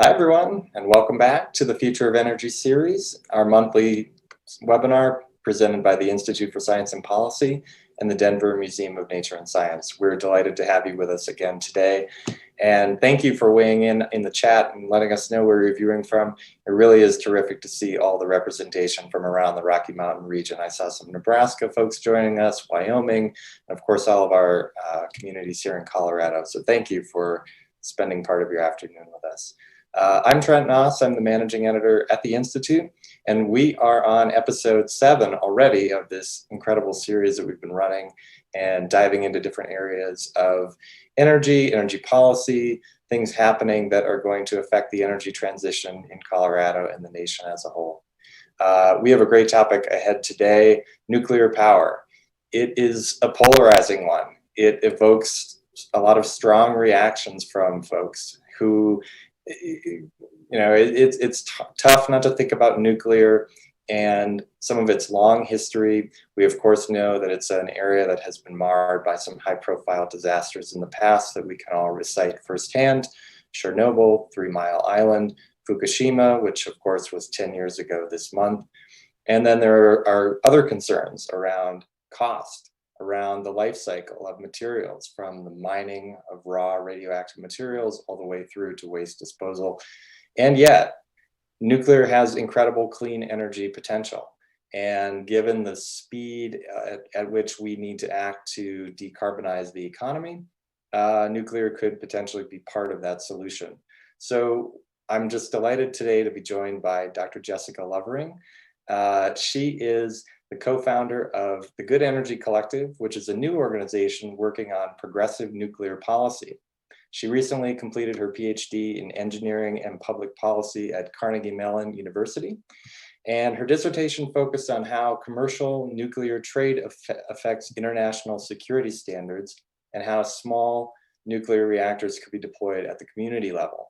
Hi, everyone, and welcome back to the Future of Energy series, our monthly webinar presented by the Institute for Science and Policy and the Denver Museum of Nature and Science. We're delighted to have you with us again today. And thank you for weighing in the chat and letting us know where you're viewing from. It really is terrific to see all the representation from around the Rocky Mountain region. I saw some Nebraska folks joining us, Wyoming, and of course, all of our communities here in Colorado. So thank you for spending part of your afternoon with us. I'm Trent Noss. I'm the managing editor at the Institute, and we are on episode 7 already of this incredible series that we've been running and diving into different areas of energy policy, things happening that are going to affect the energy transition in Colorado and the nation as a whole. We have a great topic ahead today, nuclear power. It is a polarizing one. It evokes a lot of strong reactions from folks who it's tough not to think about nuclear and some of its long history. We, of course, know that it's an area that has been marred by some high-profile disasters in the past that we can all recite firsthand. Chernobyl, 3 Mile Island, Fukushima, which, of course, was 10 years ago this month. And then there are other concerns around cost, around the life cycle of materials, from the mining of raw radioactive materials all the way through to waste disposal. And yet, nuclear has incredible clean energy potential. And given the speed at which we need to act to decarbonize the economy, nuclear could potentially be part of that solution. So I'm just delighted today to be joined by Dr. Jessica Lovering. She is the co-founder of the Good Energy Collective, which is a new organization working on progressive nuclear policy. She recently completed her PhD in engineering and public policy at Carnegie Mellon University. And her dissertation focused on how commercial nuclear trade affects international security standards and how small nuclear reactors could be deployed at the community level.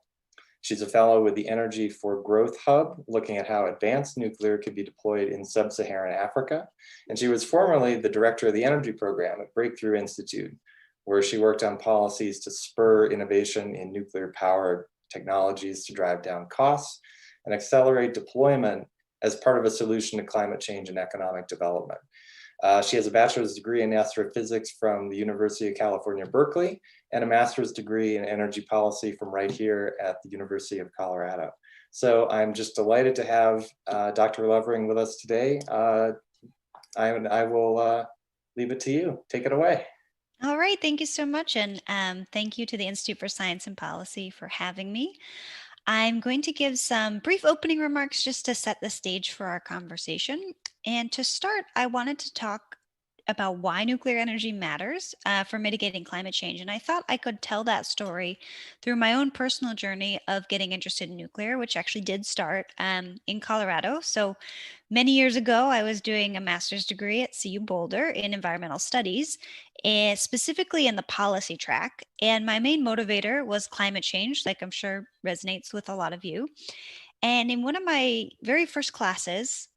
She's a fellow with the Energy for Growth Hub, looking at how advanced nuclear could be deployed in sub-Saharan Africa. And she was formerly the director of the energy program at Breakthrough Institute, where she worked on policies to spur innovation in nuclear power technologies to drive down costs and accelerate deployment as part of a solution to climate change and economic development. She has a bachelor's degree in astrophysics from the University of California, Berkeley, and a master's degree in energy policy from right here at the University of Colorado. So I'm just delighted to have Dr. Lovering with us today. I will leave it to you. Take it away. All right, thank you so much. And thank you to the Institute for Science and Policy for having me. I'm going to give some brief opening remarks just to set the stage for our conversation. And to start, I wanted to talk about why nuclear energy matters for mitigating climate change. And I thought I could tell that story through my own personal journey of getting interested in nuclear, which actually did start in Colorado. So many years ago, I was doing a master's degree at CU Boulder in environmental studies, specifically in the policy track. And my main motivator was climate change, like I'm sure resonates with a lot of you. And in one of my very first classes,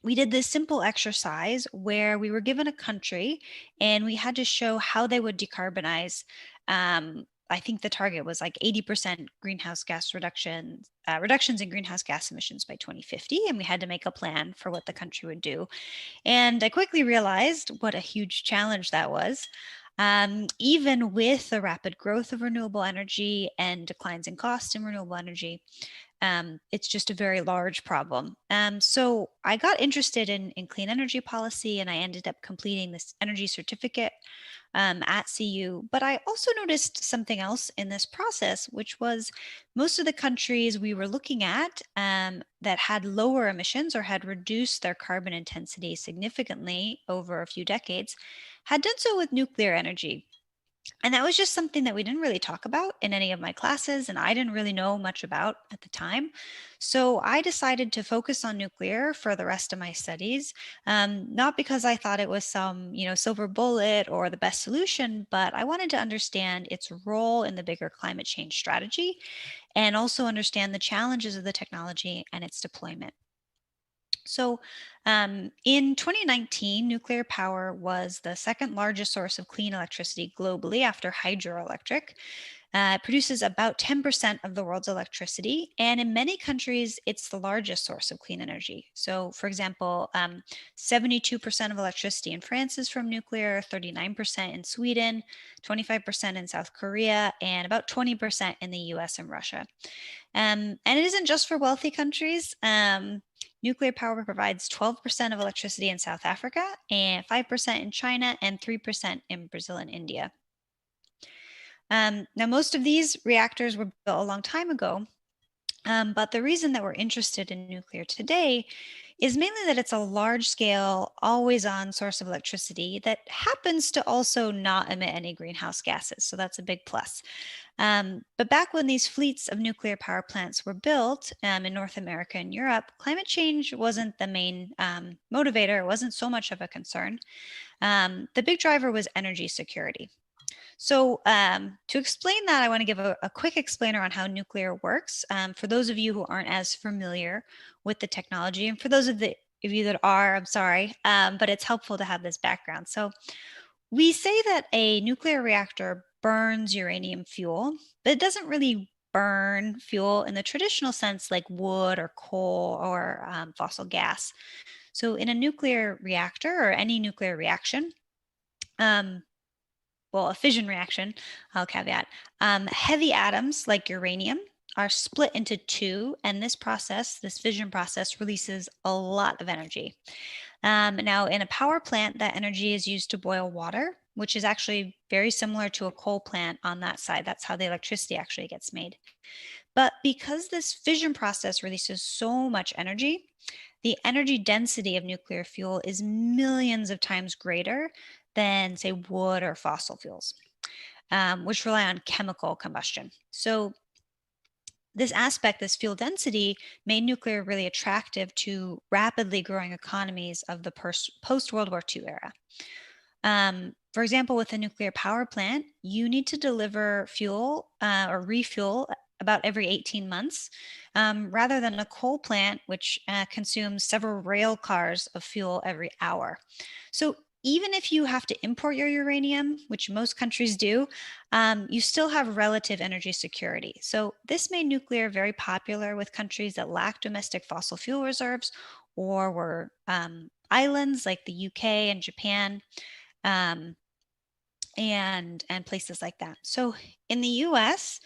we did this simple exercise where we were given a country and we had to show how they would decarbonize. I think the target was like 80% greenhouse gas reductions in greenhouse gas emissions by 2050. And we had to make a plan for what the country would do. And I quickly realized what a huge challenge that was. Even with the rapid growth of renewable energy and declines in cost in renewable energy, it's just a very large problem. So I got interested in clean energy policy and I ended up completing this energy certificate at CU. But I also noticed something else in this process, which was most of the countries we were looking at that had lower emissions or had reduced their carbon intensity significantly over a few decades had done so with nuclear energy. And that was just something that we didn't really talk about in any of my classes, and I didn't really know much about at the time. So I decided to focus on nuclear for the rest of my studies, not because I thought it was some, silver bullet or the best solution, but I wanted to understand its role in the bigger climate change strategy and also understand the challenges of the technology and its deployment. So, in 2019, nuclear power was the second largest source of clean electricity globally after hydroelectric. It produces about 10% of the world's electricity, and in many countries, it's the largest source of clean energy. So, for example, 72% of electricity in France is from nuclear, 39% in Sweden, 25% in South Korea, and about 20% in the US and Russia. And it isn't just for wealthy countries. Nuclear power provides 12% of electricity in South Africa, and 5% in China, and 3% in Brazil and India. Now, most of these reactors were built a long time ago, but the reason that we're interested in nuclear today is mainly that it's a large scale, always on source of electricity that happens to also not emit any greenhouse gases. So that's a big plus. But back when these fleets of nuclear power plants were built in North America and Europe, climate change wasn't the main motivator. It wasn't so much of a concern. The big driver was energy security. So to explain that, I want to give a quick explainer on how nuclear works for those of you who aren't as familiar with the technology. And for those of you that are, I'm sorry, but it's helpful to have this background. So we say that a nuclear reactor burns uranium fuel, but it doesn't really burn fuel in the traditional sense like wood or coal or fossil gas. So in a nuclear reactor or any nuclear reaction, a fission reaction, I'll caveat, heavy atoms like uranium are split into two, and this fission process, releases a lot of energy. Now, in a power plant, that energy is used to boil water, which is actually very similar to a coal plant on that side. That's how the electricity actually gets made. But because this fission process releases so much energy, the energy density of nuclear fuel is millions of times greater than, say, wood or fossil fuels, which rely on chemical combustion. So this fuel density, made nuclear really attractive to rapidly growing economies of the post-World War II era. For example, with a nuclear power plant, you need to deliver fuel or refuel about every 18 months, rather than a coal plant, which consumes several rail cars of fuel every hour. So even if you have to import your uranium, which most countries do, you still have relative energy security. So this made nuclear very popular with countries that lack domestic fossil fuel reserves or were islands like the UK and Japan. And places like that. So in the US,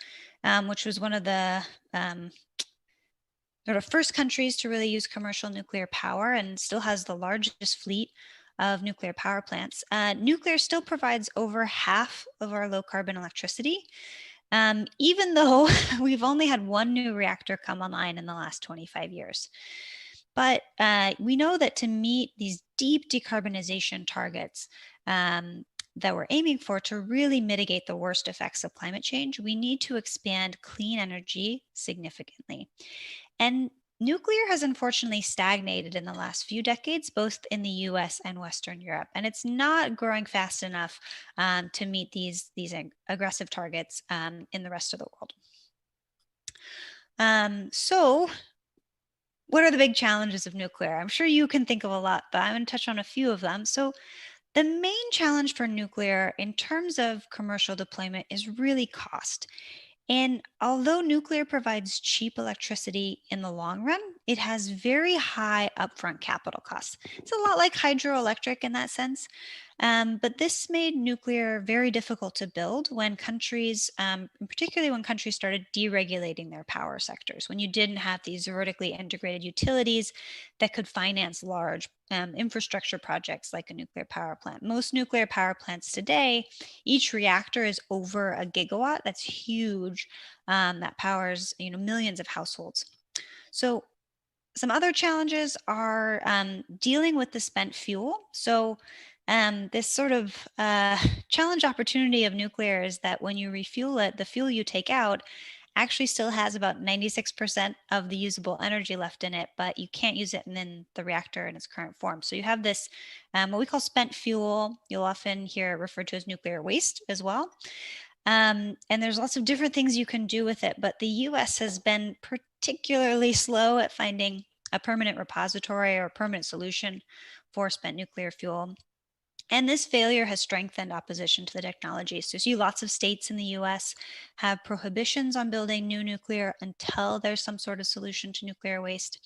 which was one of the sort of first countries to really use commercial nuclear power and still has the largest fleet of nuclear power plants, nuclear still provides over half of our low carbon electricity, even though we've only had one new reactor come online in the last 25 years. But we know that to meet these deep decarbonization targets that we're aiming for to really mitigate the worst effects of climate change, we need to expand clean energy significantly. And nuclear has unfortunately stagnated in the last few decades, both in the US and Western Europe. And it's not growing fast enough to meet these aggressive targets in the rest of the world. So what are the big challenges of nuclear? I'm sure you can think of a lot, but I'm going to touch on a few of them. So the main challenge for nuclear in terms of commercial deployment is really cost. And although nuclear provides cheap electricity in the long run, it has very high upfront capital costs. It's a lot like hydroelectric in that sense. But this made nuclear very difficult to build when countries, particularly when countries started deregulating their power sectors, when you didn't have these vertically integrated utilities that could finance large infrastructure projects like a nuclear power plant. Most nuclear power plants today, each reactor is over a gigawatt. That's huge. That powers millions of households. So some other challenges are dealing with the spent fuel. So this sort of challenge opportunity of nuclear is that when you refuel it, the fuel you take out actually still has about 96% of the usable energy left in it, but you can't use it in the reactor in its current form. So you have this, what we call spent fuel. You'll often hear it referred to as nuclear waste as well. And there's lots of different things you can do with it, but the US has been particularly slow at finding a permanent repository or a permanent solution for spent nuclear fuel. And this failure has strengthened opposition to the technology. So you see lots of states in the US have prohibitions on building new nuclear until there's some sort of solution to nuclear waste.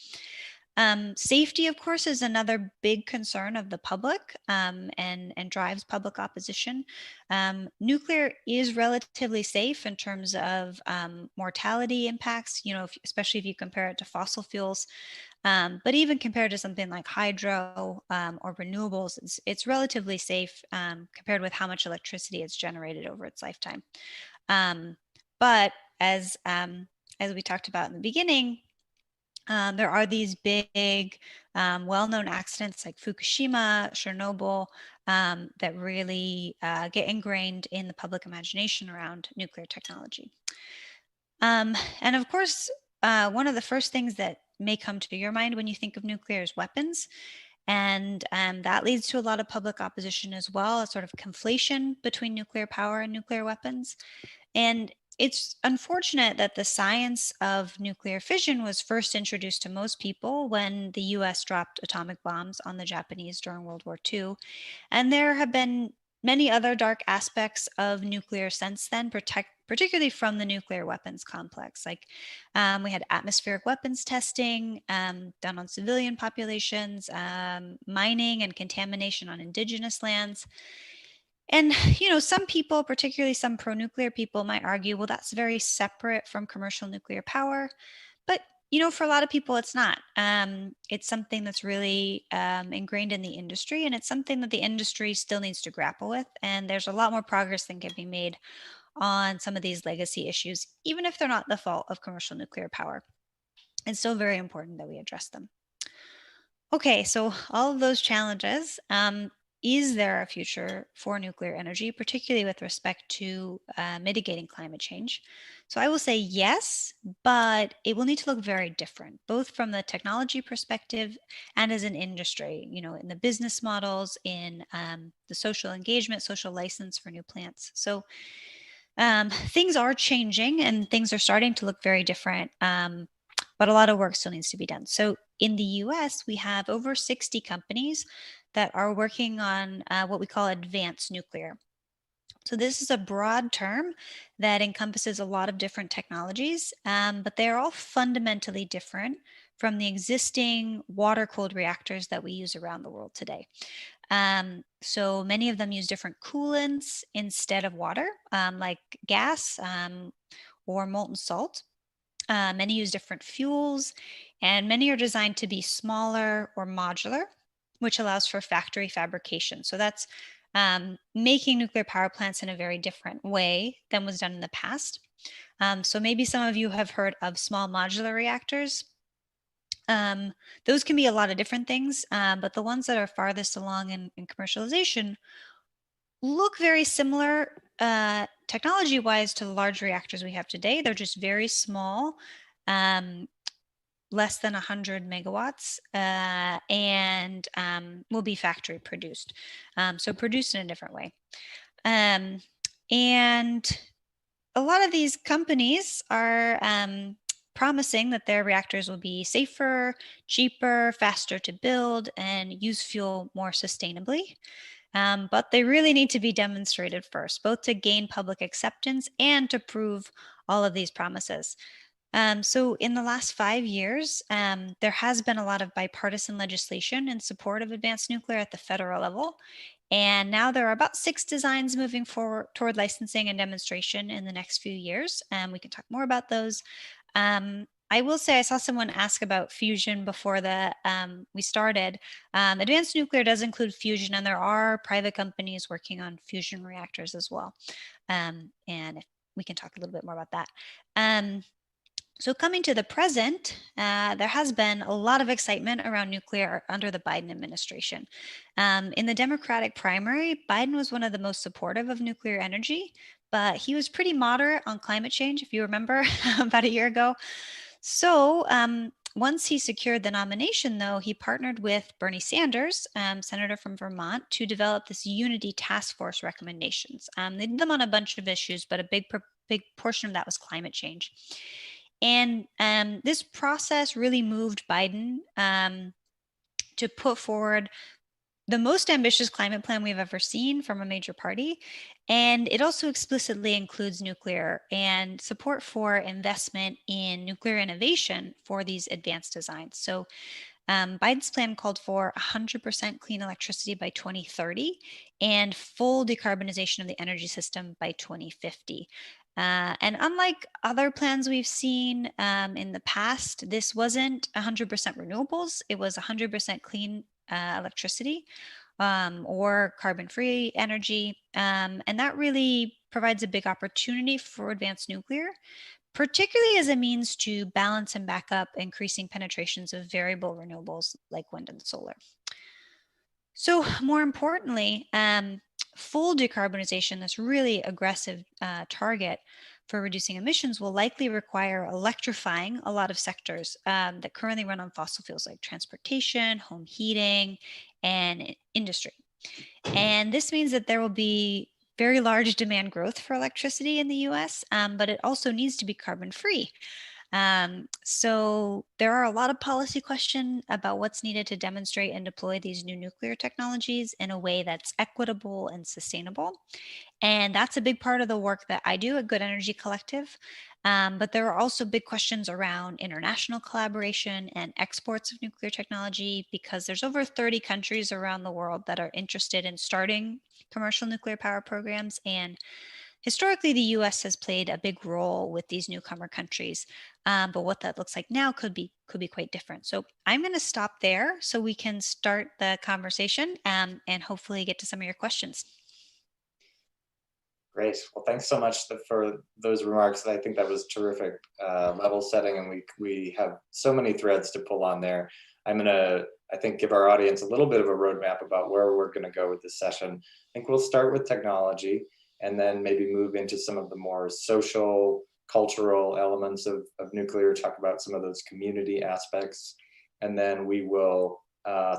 Safety, of course, is another big concern of the public, and drives public opposition. Nuclear is relatively safe in terms of mortality impacts, especially if you compare it to fossil fuels. But even compared to something like hydro or renewables, it's relatively safe compared with how much electricity it's generated over its lifetime. But as we talked about in the beginning, there are these big, well-known accidents like Fukushima, Chernobyl, that really get ingrained in the public imagination around nuclear technology. And of course, one of the first things that may come to your mind when you think of nuclear is weapons. And that leads to a lot of public opposition as well, a sort of conflation between nuclear power and nuclear weapons. And it's unfortunate that the science of nuclear fission was first introduced to most people when the US dropped atomic bombs on the Japanese during World War II. And there have been many other dark aspects of nuclear since then, particularly from the nuclear weapons complex. Like we had atmospheric weapons testing done on civilian populations, mining and contamination on indigenous lands. And, some people, particularly some pro-nuclear people, might argue, well, that's very separate from commercial nuclear power. But, for a lot of people, it's not. It's something that's really ingrained in the industry, and it's something that the industry still needs to grapple with. And there's a lot more progress than can be made on some of these legacy issues, even if they're not the fault of commercial nuclear power. It's still very important that we address them. Okay, so all of those challenges, is there a future for nuclear energy, particularly with respect to mitigating climate change? So I will say yes, but it will need to look very different, both from the technology perspective and as an industry, in the business models, in the social engagement, social license for new plants. So things are changing and things are starting to look very different. But a lot of work still needs to be done. So in the US, we have over 60 companies that are working on what we call advanced nuclear. So this is a broad term that encompasses a lot of different technologies, but they're all fundamentally different from the existing water-cooled reactors that we use around the world today. So many of them use different coolants instead of water, like gas or molten salt. Many use different fuels, and many are designed to be smaller or modular, which allows for factory fabrication. So that's making nuclear power plants in a very different way than was done in the past. So maybe some of you have heard of small modular reactors. Those can be a lot of different things, but the ones that are farthest along in commercialization look very similar technology-wise to the large reactors we have today. They're just very small, less than 100 megawatts, and will be factory produced. So produced in a different way. And a lot of these companies are promising that their reactors will be safer, cheaper, faster to build, and use fuel more sustainably. But they really need to be demonstrated first, both to gain public acceptance and to prove all of these promises. So in the last 5 years, there has been a lot of bipartisan legislation in support of advanced nuclear at the federal level. And now there are about 6 designs moving forward toward licensing and demonstration in the next few years. We can talk more about those. I will say I saw someone ask about fusion before we started. Advanced nuclear does include fusion, and there are private companies working on fusion reactors as well. And we can talk a little bit more about that. So coming to the present, there has been a lot of excitement around nuclear under the Biden administration. In the Democratic primary, Biden was one of the most supportive of nuclear energy, but he was pretty moderate on climate change, if you remember, about a year ago. So once he secured the nomination, though, he partnered with Bernie Sanders, senator from Vermont, to develop this unity task force recommendations. They did them on a bunch of issues, but a big portion of that was climate change. And this process really moved Biden to put forward the most ambitious climate plan we've ever seen from a major party. And it also explicitly includes nuclear and support for investment in nuclear innovation for these advanced designs. So Biden's plan called for 100% clean electricity by 2030 and full decarbonization of the energy system by 2050. And unlike other plans we've seen in the past, this wasn't 100% renewables, it was 100% clean electricity or carbon-free energy. And that really provides a big opportunity for advanced nuclear, particularly as a means to balance and back up increasing penetrations of variable renewables like wind and solar. So more importantly, full decarbonization, this really aggressive target for reducing emissions, will likely require electrifying a lot of sectors that currently run on fossil fuels like transportation, home heating, and industry. And this means that there will be very large demand growth for electricity in the US, but it also needs to be carbon free. So there are a lot of policy questions about what's needed to demonstrate and deploy these new nuclear technologies in a way that's equitable and sustainable. And that's a big part of the work that I do at Good Energy Collective. But there are also big questions around international collaboration and exports of nuclear technology, because there's over 30 countries around the world that are interested in starting commercial nuclear power programs. And historically, the US has played a big role with these newcomer countries. But what that looks like now could be quite different. So I'm going to stop there so we can start the conversation and hopefully get to some of your questions. Great. Well, thanks so much for those remarks. I think that was terrific level setting, and we have so many threads to pull on there. I'm gonna, I think, give our audience a little bit of a roadmap about where we're gonna go with this session. I think we'll start with technology and then maybe move into some of the more social, cultural elements of nuclear, talk about some of those community aspects. And then we will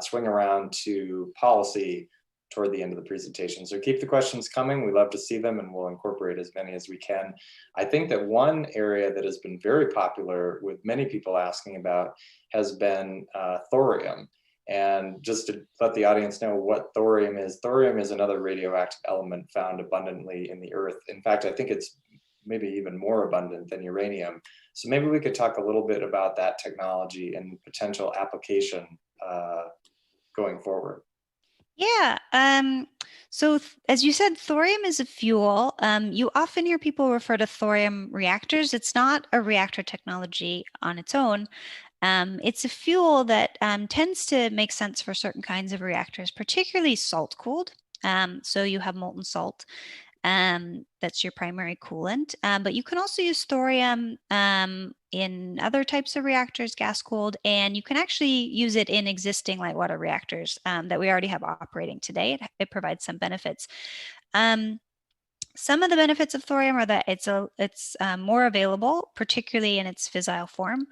swing around to policy toward the end of the presentation. So keep the questions coming. We love to see them, and we'll incorporate as many as we can. I think that one area that has been very popular with many people asking about has been thorium. And just to let the audience know what thorium is another radioactive element found abundantly in the earth. In fact, I think it's maybe even more abundant than uranium. So maybe we could talk a little bit about that technology and potential application going forward. Yeah. So as you said, thorium is a fuel. You often hear people refer to thorium reactors. It's not a reactor technology on its own. It's a fuel that tends to make sense for certain kinds of reactors, particularly salt-cooled. So you have molten salt. That's your primary coolant. But you can also use thorium in other types of reactors, gas cooled, and you can actually use it in existing light water reactors that we already have operating today. It provides some benefits. Some of the benefits of thorium are that it's more available, particularly in its fissile form,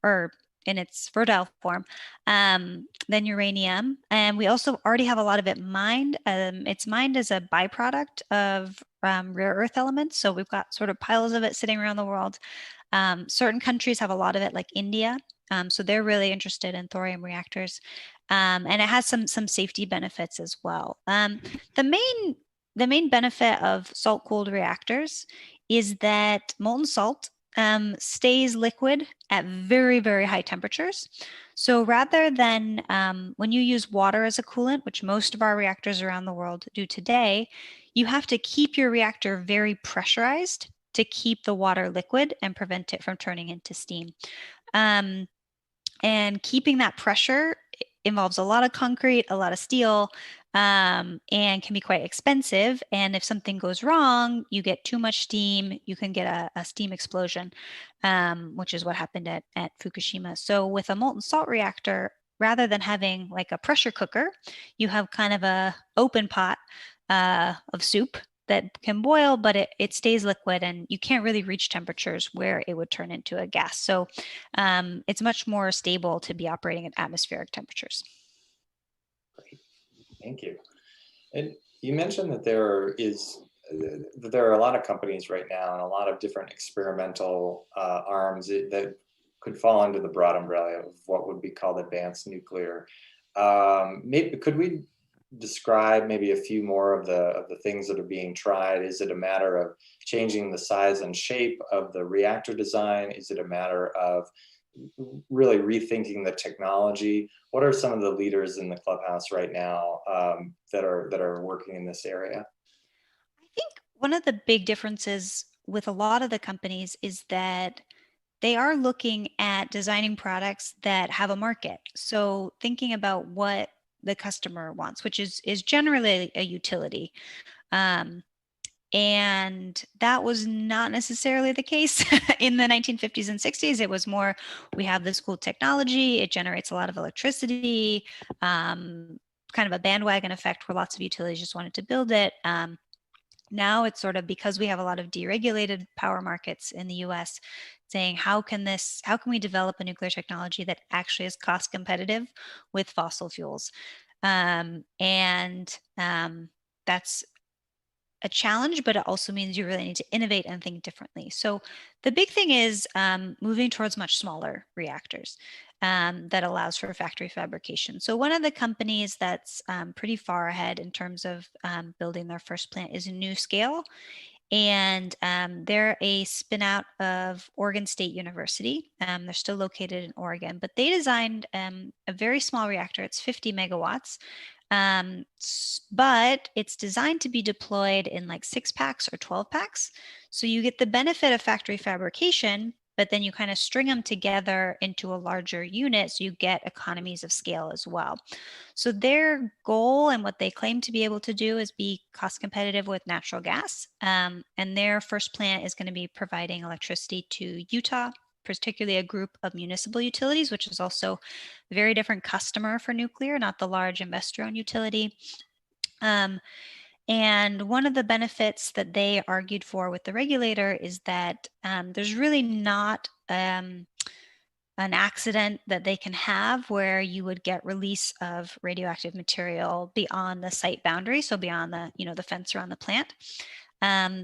or in its fertile form, than uranium. And we also already have a lot of it mined. It's mined as a byproduct of rare earth elements. So we've got sort of piles of it sitting around the world. Certain countries have a lot of it, like India. So they're really interested in thorium reactors. And it has some safety benefits as well. The main benefit of salt-cooled reactors is that molten salt stays liquid at very, very high temperatures. So rather than when you use water as a coolant, which most of our reactors around the world do today, you have to keep your reactor very pressurized to keep the water liquid and prevent it from turning into steam. And keeping that pressure involves a lot of concrete, a lot of steel, and can be quite expensive. And if something goes wrong, you get too much steam, you can get a steam explosion, which is what happened at Fukushima. So with a molten salt reactor, rather than having like a pressure cooker, you have kind of a open pot of soup that can boil, but it stays liquid, and you can't really reach temperatures where it would turn into a gas. So it's much more stable to be operating at atmospheric temperatures. Great. Thank you. And you mentioned that there are a lot of companies right now and a lot of different experimental arms that could fall under the broad umbrella of what would be called advanced nuclear. Maybe could we describe maybe a few more of the things that are being tried? Is it a matter of changing the size and shape of the reactor design? Is it a matter of really rethinking the technology? What are some of the leaders in the clubhouse right now that are working in this area? I think one of the big differences with a lot of the companies is that they are looking at designing products that have a market. So thinking about what the customer wants, which is generally a utility. Um, and that was not necessarily the case in the 1950s and 60s. It was more, we have this cool technology, it generates a lot of electricity, kind of a bandwagon effect where lots of utilities just wanted to build it. Now it's sort of, because we have a lot of deregulated power markets in the US, saying how can we develop a nuclear technology that actually is cost competitive with fossil fuels? And that's a challenge, but it also means you really need to innovate and think differently. So the big thing is moving towards much smaller reactors that allows for factory fabrication. So one of the companies that's pretty far ahead in terms of building their first plant is NuScale. And they're a spinout of Oregon State University. They're still located in Oregon, but they designed a very small reactor. It's 50 megawatts, but it's designed to be deployed in like 6 packs or 12 packs. So you get the benefit of factory fabrication, but then you kind of string them together into a larger unit. So you get economies of scale as well. So their goal and what they claim to be able to do is be cost competitive with natural gas. And their first plant is going to be providing electricity to Utah, particularly a group of municipal utilities, which is also a very different customer for nuclear, not the large investor-owned utility. And one of the benefits that they argued for with the regulator is that there's really not an accident that they can have where you would get release of radioactive material beyond the site boundary, so beyond the fence around the plant.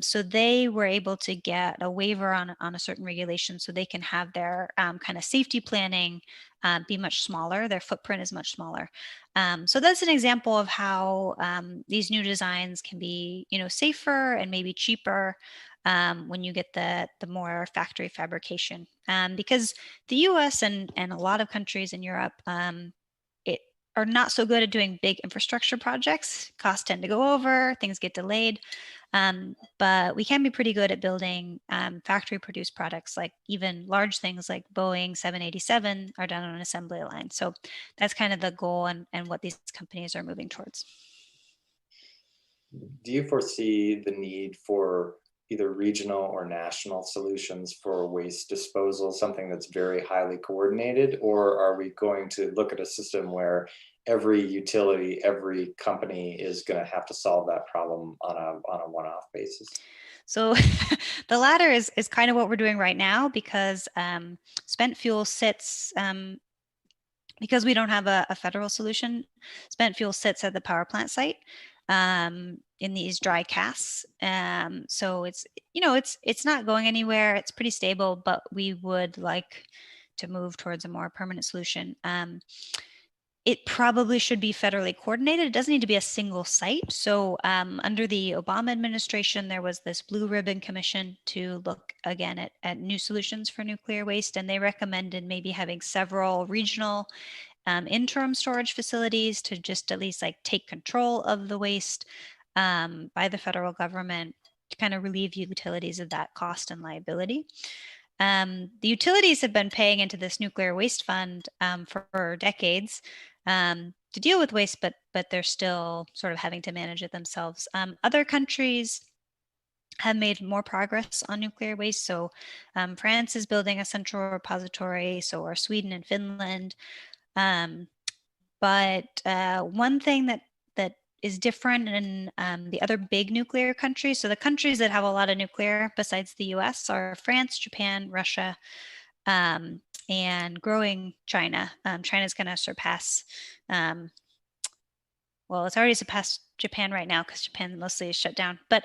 So they were able to get a waiver on a certain regulation, so they can have their kind of safety planning be much smaller. Their footprint is much smaller. So that's an example of how these new designs can be, safer and maybe cheaper when you get the more factory fabrication. Because the U.S. and a lot of countries in Europe it are not so good at doing big infrastructure projects. Costs tend to go over, things get delayed. But we can be pretty good at building factory produced products, like even large things like Boeing 787 are done on an assembly line. So that's kind of the goal and what these companies are moving towards. Do you foresee the need for either regional or national solutions for waste disposal, something that's very highly coordinated, or are we going to look at a system where every utility, every company is going to have to solve that problem on a one-off basis? So the latter is kind of what we're doing right now, because spent fuel sits, because we don't have a federal solution, spent fuel sits at the power plant site in these dry casks. So it's not going anywhere. It's pretty stable, but we would like to move towards a more permanent solution. It probably should be federally coordinated. It doesn't need to be a single site. So under the Obama administration, there was this Blue Ribbon Commission to look again at new solutions for nuclear waste. And they recommended maybe having several regional interim storage facilities to just at least like take control of the waste by the federal government to kind of relieve utilities of that cost and liability. The utilities have been paying into this nuclear waste fund for decades to deal with waste, but they're still sort of having to manage it themselves. Other countries have made more progress on nuclear waste. So France is building a central repository, so are Sweden and Finland. But one thing that is different in the other big nuclear countries, so the countries that have a lot of nuclear besides the US are France, Japan, Russia, and growing China. China's going to surpass, well, it's already surpassed Japan right now because Japan mostly is shut down. But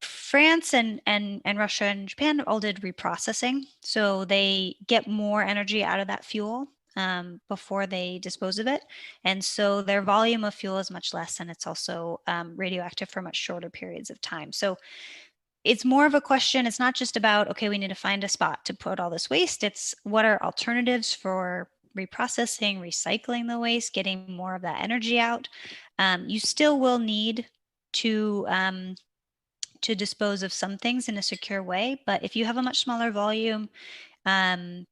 France and Russia and Japan all did reprocessing. So they get more energy out of that fuel. before they dispose of it. And so their volume of fuel is much less, and it's also radioactive for much shorter periods of time. So it's more of a question. It's not just about, okay, we need to find a spot to put all this waste. It's what are alternatives for reprocessing, recycling the waste, getting more of that energy out. You still will need to dispose of some things in a secure way, but if you have a much smaller volume, um,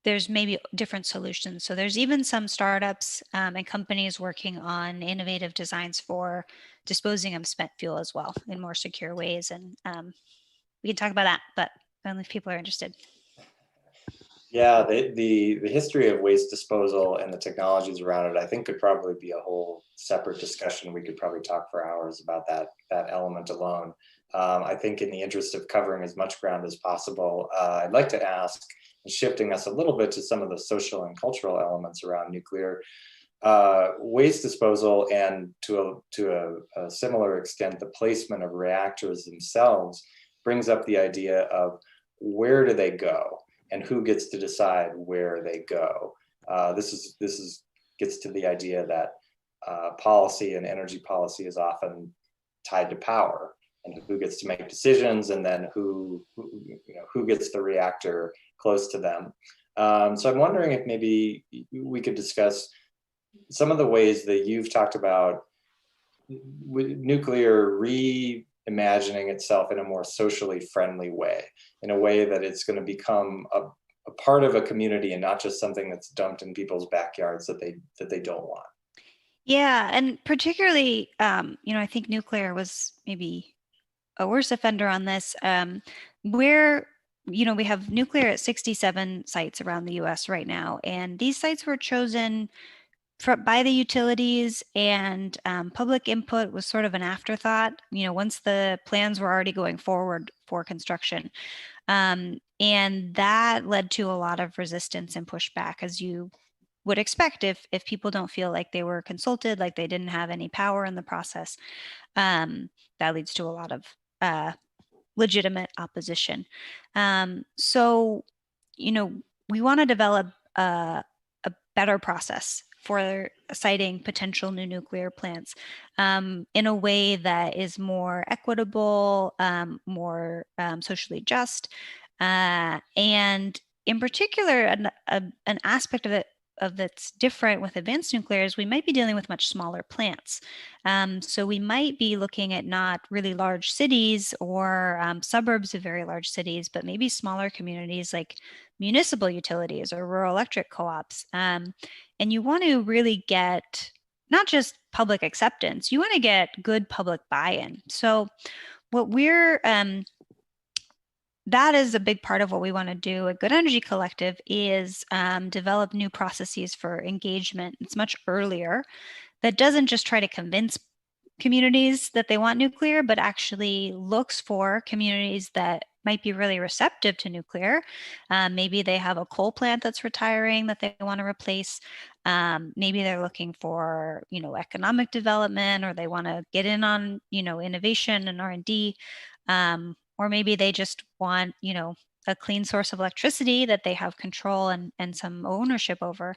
there's maybe different solutions. So there's even some startups and companies working on innovative designs for disposing of spent fuel as well in more secure ways. And we can talk about that, but only if people are interested. Yeah, the history of waste disposal and the technologies around it, I think, could probably be a whole separate discussion. We could probably talk for hours about that element alone. I think in the interest of covering as much ground as possible, I'd like to ask, shifting us a little bit to some of the social and cultural elements around nuclear waste disposal, and to a similar extent, the placement of reactors themselves brings up the idea of where do they go and who gets to decide where they go. This gets to the idea that policy and energy policy is often tied to power and who gets to make decisions, and then who gets the reactor close to them. So I'm wondering if maybe we could discuss some of the ways that you've talked about nuclear reimagining itself in a more socially friendly way, in a way that it's going to become a part of a community and not just something that's dumped in people's backyards that they don't want. Yeah, and particularly, I think nuclear was maybe a worse offender on this. Where we have nuclear at 67 sites around the US right now, and these sites were chosen by the utilities, and public input was sort of an afterthought, once the plans were already going forward for construction. And that led to a lot of resistance and pushback, as you would expect if people don't feel like they were consulted, like they didn't have any power in the process. That leads to a lot of legitimate opposition. So, we want to develop a better process for citing potential new nuclear plants in a way that is more equitable, more socially just, and in particular, an aspect of it that's different with advanced nuclear is we might be dealing with much smaller plants. So we might be looking at not really large cities or suburbs of very large cities, but maybe smaller communities like municipal utilities or rural electric co-ops. And you want to really get not just public acceptance, you want to get good public buy-in. So what that is a big part of what we want to do at Good Energy Collective is develop new processes for engagement. It's much earlier, that doesn't just try to convince communities that they want nuclear, but actually looks for communities that might be really receptive to nuclear. Maybe they have a coal plant that's retiring that they want to replace. Maybe they're looking for, economic development, or they want to get in on, innovation and R&D. Or maybe they just want, a clean source of electricity that they have control and some ownership over.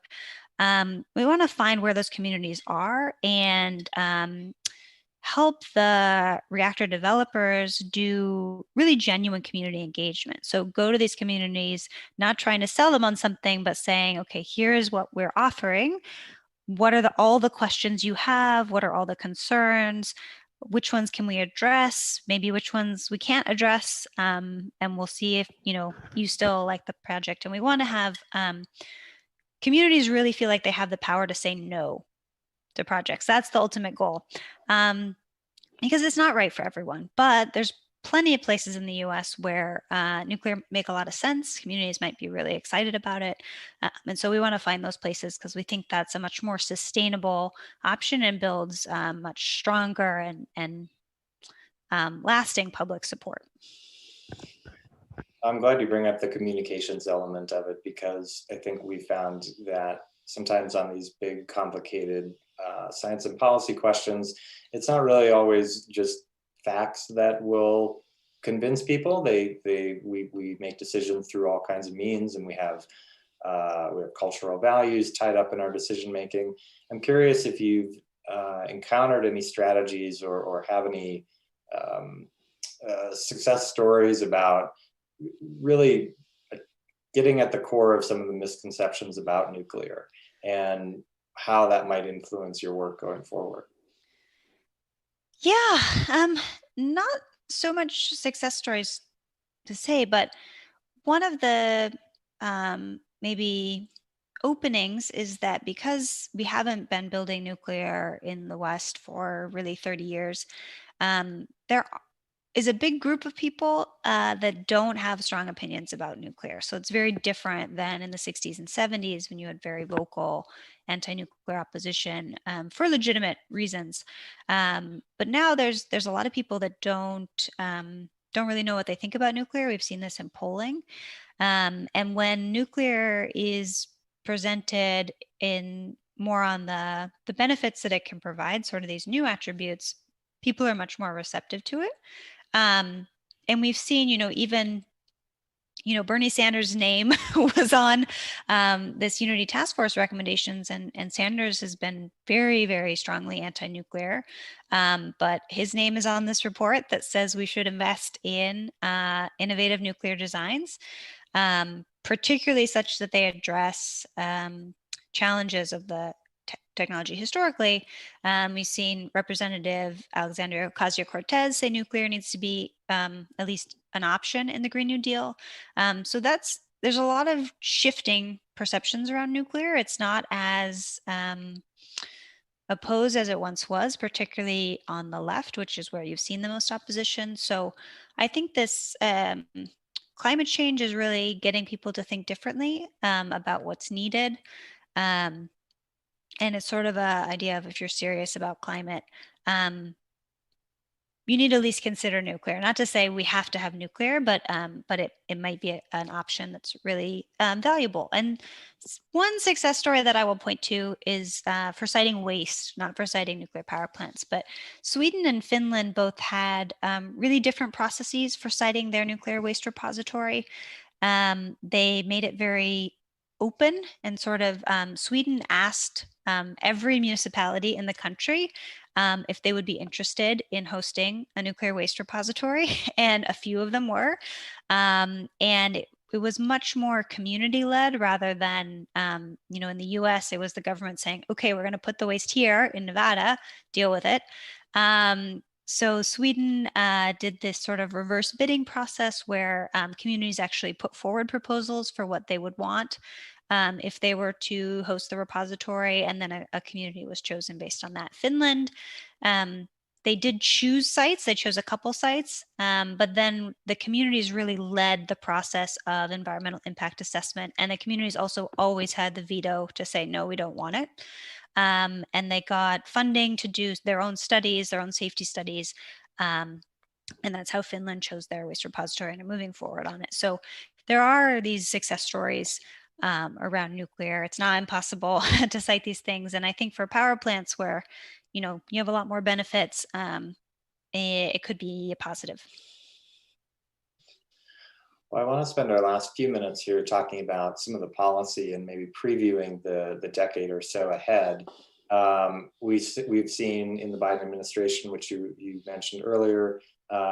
We want to find where those communities are and help the reactor developers do really genuine community engagement. So go to these communities, not trying to sell them on something, but saying, okay, here's what we're offering. What are all the questions you have? What are all the concerns? Which ones can we address? Maybe which ones we can't address. And we'll see if, you still like the project. And we want to have communities really feel like they have the power to say no to projects. That's the ultimate goal. Because it's not right for everyone, but there's plenty of places in the US where nuclear make a lot of sense. Communities might be really excited about it. And so we want to find those places because we think that's a much more sustainable option and builds much stronger and lasting public support. I'm glad you bring up the communications element of it, because I think we found that sometimes on these big, complicated science and policy questions, it's not really always just facts that will convince people. We make decisions through all kinds of means, and we have We have cultural values tied up in our decision making. I'm curious if you've encountered any strategies or have any success stories about really getting at the core of some of the misconceptions about nuclear and how that might influence your work going forward. Yeah, not so much success stories to say, but one of the maybe openings is that because we haven't been building nuclear in the West for really 30 years, there is a big group of people that don't have strong opinions about nuclear. So it's very different than in the 60s and 70s when you had very vocal anti-nuclear opposition for legitimate reasons. But now there's a lot of people that don't really know what they think about nuclear. We've seen this in polling. And when nuclear is presented in more on the benefits that it can provide, sort of these new attributes, people are much more receptive to it. And we've seen, even, Bernie Sanders' name was on this Unity Task Force recommendations, and Sanders has been very, very strongly anti-nuclear. But his name is on this report that says we should invest in innovative nuclear designs, particularly such that they address challenges of the technology historically. We've seen Representative Alexandria Ocasio-Cortez say nuclear needs to be at least an option in the Green New Deal. So there's a lot of shifting perceptions around nuclear. It's not as opposed as it once was, particularly on the left, which is where you've seen the most opposition. So I think this climate change is really getting people to think differently about what's needed. And it's sort of an idea of, if you're serious about climate, you need to at least consider nuclear. Not to say we have to have nuclear, but it might be an option that's really valuable. And one success story that I will point to is for siting waste, not for siting nuclear power plants. But Sweden and Finland both had really different processes for siting their nuclear waste repository. They made it very open, and sort of Sweden asked every municipality in the country if they would be interested in hosting a nuclear waste repository, and a few of them were. And it was much more community led rather than, in the US, it was the government saying, okay, we're going to put the waste here in Nevada, deal with it. So Sweden did this sort of reverse bidding process where communities actually put forward proposals for what they would want if they were to host the repository, and then a community was chosen based on that. Finland, they did choose sites. They chose a couple sites, but then the communities really led the process of environmental impact assessment, and the communities also always had the veto to say, no, we don't want it. And they got funding to do their own studies, their own safety studies. And that's how Finland chose their waste repository and are moving forward on it. So there are these success stories around nuclear. It's not impossible to cite these things. And I think for power plants where, you have a lot more benefits, it could be a positive. Well, I want to spend our last few minutes here talking about some of the policy and maybe previewing the decade or so ahead. We've seen in the Biden administration, which you mentioned earlier,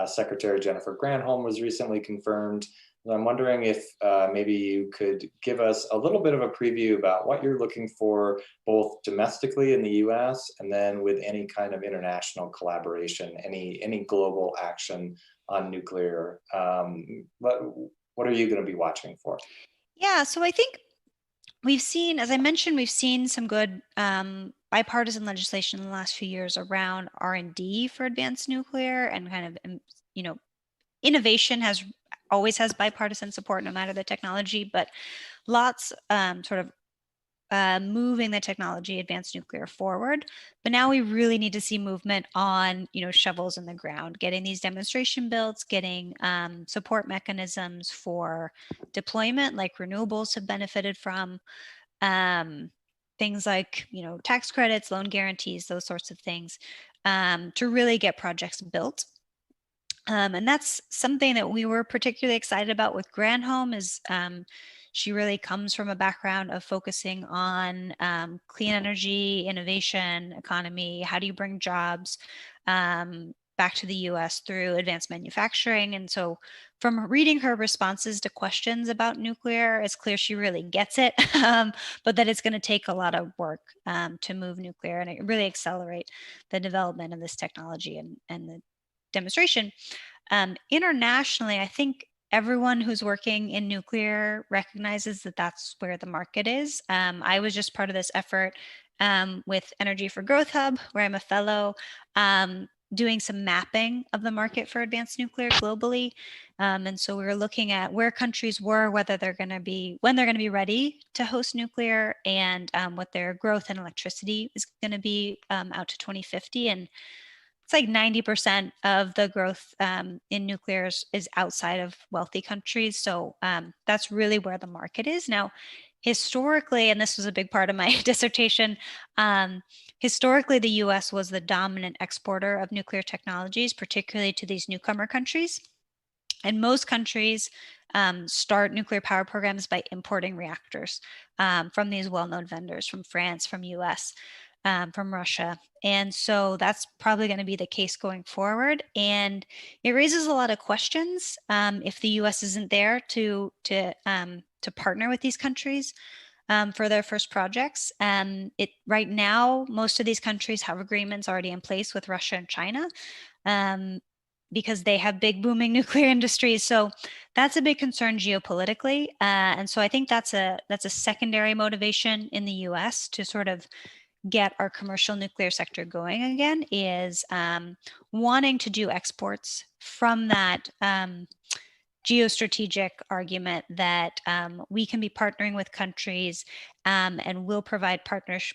Secretary Jennifer Granholm was recently confirmed. And I'm wondering if maybe you could give us a little bit of a preview about what you're looking for, both domestically in the US and then with any kind of international collaboration, any global action on nuclear. What are you going to be watching for? Yeah, so I think we've seen, as I mentioned, we've seen some good bipartisan legislation in the last few years around R&D for advanced nuclear, and kind of, innovation always has bipartisan support no matter the technology, but lots sort of moving the technology, advanced nuclear, forward. But now we really need to see movement on, shovels in the ground, getting these demonstration builds, getting support mechanisms for deployment, like renewables have benefited from, things like, tax credits, loan guarantees, those sorts of things, to really get projects built. And that's something that we were particularly excited about with Granholm, is She really comes from a background of focusing on clean energy, innovation, economy. How do you bring jobs back to the US through advanced manufacturing? And so from reading her responses to questions about nuclear, it's clear she really gets it, but that it's going to take a lot of work to move nuclear and really accelerate the development of this technology and the demonstration. Internationally, I think everyone who's working in nuclear recognizes that that's where the market is. I was just part of this effort with Energy for Growth Hub, where I'm a fellow, doing some mapping of the market for advanced nuclear globally. And so we were looking at where countries were, whether they're going to be, when they're going to be ready to host nuclear, and what their growth in electricity is going to be out to 2050. And it's like 90% of the growth in nuclear is outside of wealthy countries. So that's really where the market is. Now, historically, and this was a big part of my dissertation, historically, the US was the dominant exporter of nuclear technologies, particularly to these newcomer countries. And most countries start nuclear power programs by importing reactors from these well-known vendors, from France, from US, from Russia. And so that's probably going to be the case going forward. And it raises a lot of questions if the US isn't there to partner with these countries for their first projects. Right now, most of these countries have agreements already in place with Russia and China. Because they have big booming nuclear industries. So that's a big concern geopolitically. And so I think that's a secondary motivation in the US to sort of get our commercial nuclear sector going again, is wanting to do exports from that geostrategic argument that we can be partnering with countries and we'll provide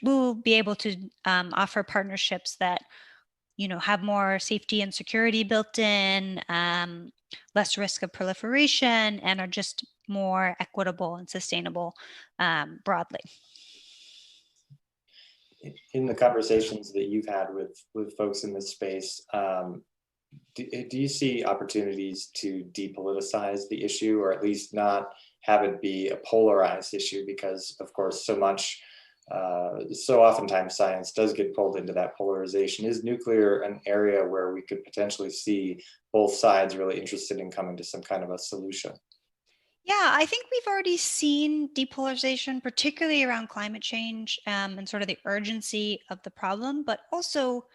we'll be able to offer partnerships that have more safety and security built in, less risk of proliferation, and are just more equitable and sustainable broadly. In the conversations that you've had with folks in this space, do you see opportunities to depoliticize the issue, or at least not have it be a polarized issue? Because, of course, so oftentimes science does get pulled into that polarization. Is nuclear an area where we could potentially see both sides really interested in coming to some kind of a solution? Yeah, I think we've already seen depolarization, particularly around climate change and sort of the urgency of the problem, but also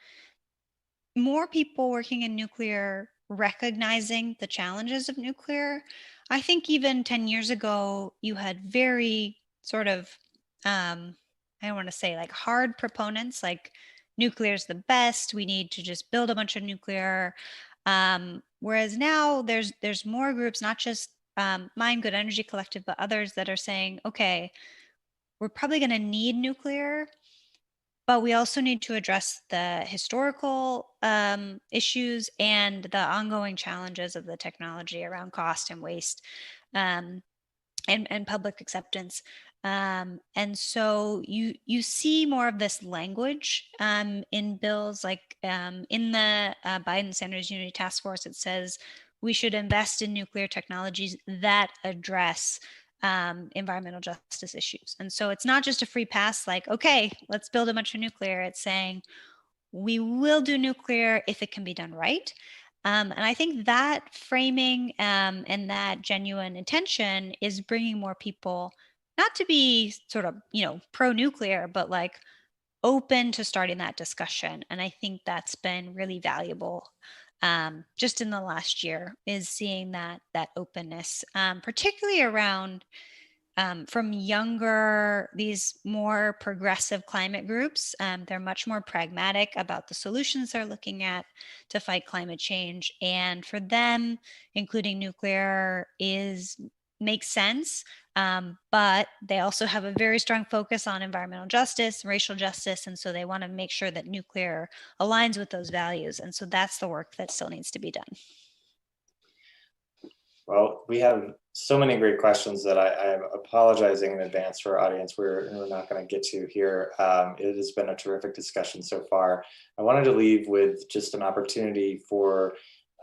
more people working in nuclear recognizing the challenges of nuclear. I think even 10 years ago, you had very sort of, I don't want to say like hard proponents, like nuclear is the best, we need to just build a bunch of nuclear. Whereas now there's more groups, not just Mind Good Energy Collective, but others that are saying, okay, we're probably going to need nuclear, but we also need to address the historical issues and the ongoing challenges of the technology around cost and waste, and public acceptance. And so you see more of this language in bills, like in the Biden-Sanders Unity Task Force. It says we should invest in nuclear technologies that address environmental justice issues. And so it's not just a free pass, like, okay, let's build a bunch of nuclear. It's saying we will do nuclear if it can be done right. And I think that framing and that genuine intention is bringing more people, not to be sort of, pro-nuclear, but like open to starting that discussion. And I think that's been really valuable just in the last year, is seeing that openness, particularly around from these more progressive climate groups. They're much more pragmatic about the solutions they're looking at to fight climate change. And for them, including nuclear makes sense. But they also have a very strong focus on environmental justice, racial justice. And so they want to make sure that nuclear aligns with those values. And so that's the work that still needs to be done. Well, we have so many great questions that I am apologizing in advance for our audience. We're not going to get to here. It has been a terrific discussion so far. I wanted to leave with just an opportunity for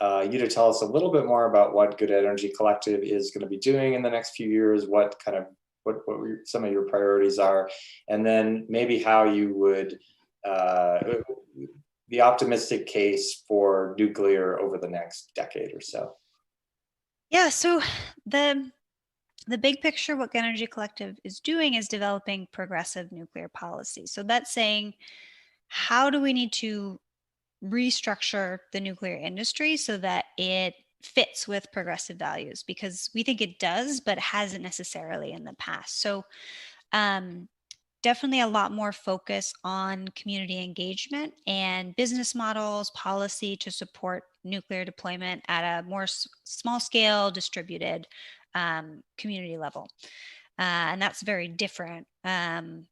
you to tell us a little bit more about what Good Energy Collective is going to be doing in the next few years, what some of your priorities are, and then maybe how you would the optimistic case for nuclear over the next decade or so. Yeah, so the big picture, what Good Energy Collective is doing is developing progressive nuclear policy. So that's saying, how do we need to restructure the nuclear industry so that it fits with progressive values? Because we think it does, but hasn't necessarily in the past. So um, definitely a lot more focus on community engagement and business models, policy to support nuclear deployment at a more small scale, distributed community level. And that's very different than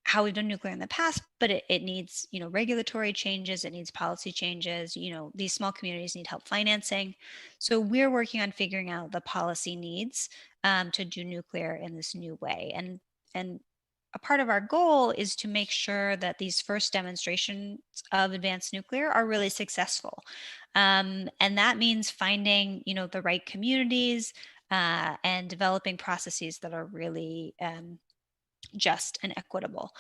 how we've done nuclear in the past, but it needs, regulatory changes, it needs policy changes. These small communities need help financing. So we're working on figuring out the policy needs to do nuclear in this new way. And a part of our goal is to make sure that these first demonstrations of advanced nuclear are really successful. And that means finding, the right communities and developing processes that are really just and equitable.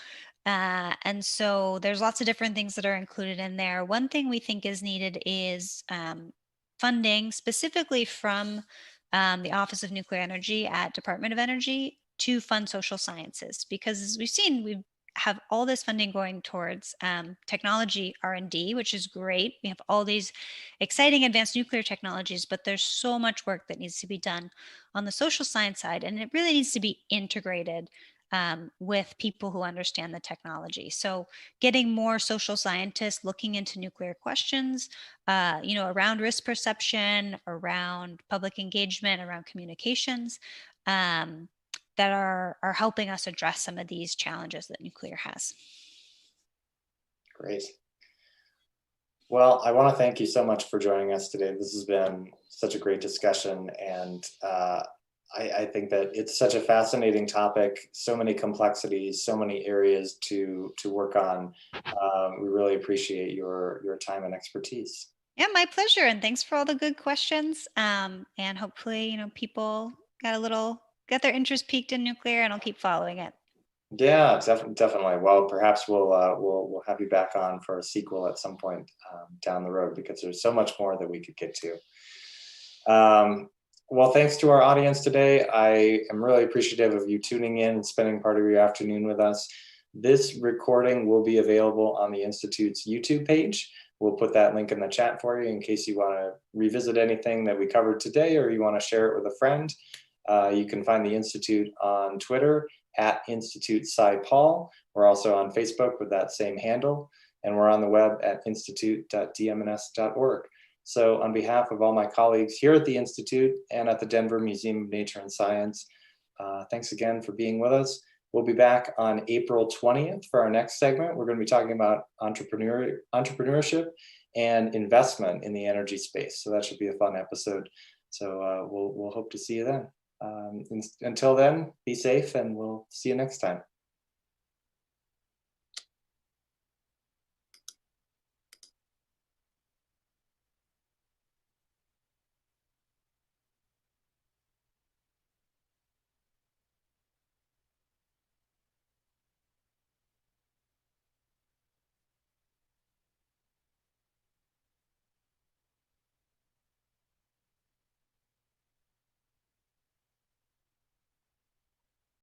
And so there's lots of different things that are included in there. One thing we think is needed is funding specifically from the Office of Nuclear Energy at Department of Energy to fund social sciences, because as we've seen, we have all this funding going towards technology R&D, which is great. We have all these exciting advanced nuclear technologies, but there's so much work that needs to be done on the social science side, and it really needs to be integrated with people who understand the technology. So getting more social scientists looking into nuclear questions, around risk perception, around public engagement, around communications, that are helping us address some of these challenges that nuclear has. Great. Well, I want to thank you so much for joining us today. This has been such a great discussion, and I think that it's such a fascinating topic, so many complexities, so many areas to work on. We really appreciate your time and expertise. Yeah, my pleasure. And thanks for all the good questions. And hopefully, people got their interest peaked in nuclear, and I'll keep following it. Yeah, definitely. Well, perhaps we'll have you back on for a sequel at some point down the road, because there's so much more that we could get to. Well, thanks to our audience today. I am really appreciative of you tuning in and spending part of your afternoon with us. This recording will be available on the Institute's YouTube page. We'll put that link in the chat for you in case you want to revisit anything that we covered today, or you want to share it with a friend. You can find the Institute on Twitter at Institute SciPol. We're also on Facebook with that same handle, and we're on the web at institute.dmns.org. So on behalf of all my colleagues here at the Institute and at the Denver Museum of Nature and Science, thanks again for being with us. We'll be back on April 20th for our next segment. We're going to be talking about entrepreneurship and investment in the energy space. So that should be a fun episode. So we'll hope to see you then. Until then, be safe, and we'll see you next time.